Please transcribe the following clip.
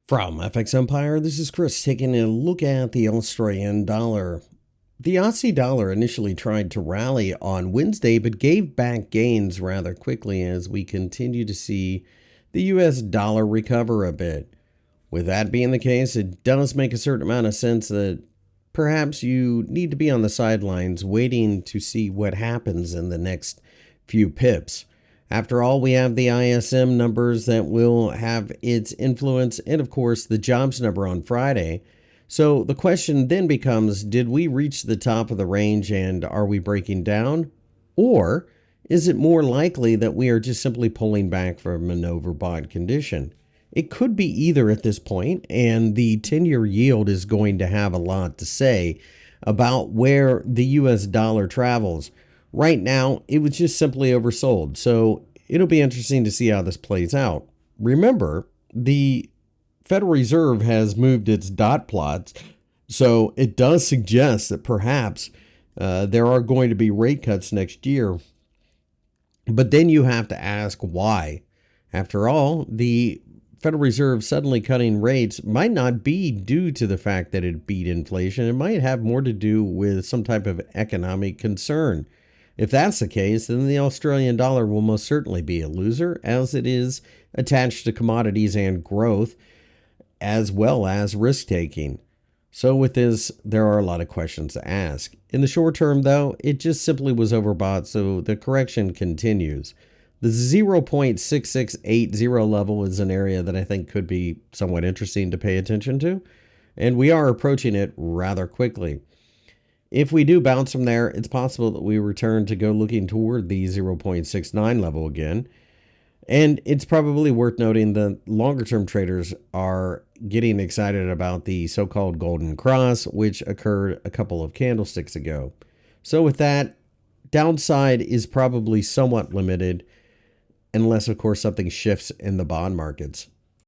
From FXEmpire, this is Chris taking a look at the Australian dollar. The Aussie dollar initially tried to rally on Wednesday, but gave back gains rather quickly as we continue to see the US dollar recover a bit. With that being the case, it does make a certain amount of sense that perhaps you need to be on the sidelines waiting to see what happens in the next few pips. After all, we have the ISM numbers that will have its influence, and of course, the jobs number on Friday. So the question then becomes, did we reach the top of the range and are we breaking down? Or is it more likely that we are just simply pulling back from an overbought condition? It could be either at this point, and the 10-year yield is going to have a lot to say about where the US dollar travels. Right now, it was just simply oversold, so it'll be interesting to see how this plays out. Remember, the Federal Reserve has moved its dot plots, so it does suggest that perhaps there are going to be rate cuts next year. But then you have to ask why. After all, the Federal Reserve suddenly cutting rates might not be due to the fact that it beat inflation. It might have more to do with some type of economic concern. If that's the case, then the Australian dollar will most certainly be a loser, as it is attached to commodities and growth, as well as risk-taking. So with this, there are a lot of questions to ask. In the short term, though, it just simply was overbought, so the correction continues. The 0.6680 level is an area that I think could be somewhat interesting to pay attention to, and we are approaching it rather quickly. If we do bounce from there, it's possible that we return to go looking toward the 0.69 level again. And it's probably worth noting that longer-term traders are getting excited about the so-called golden cross, which occurred a couple of candlesticks ago. So with that, downside is probably somewhat limited, unless, of course, something shifts in the bond markets.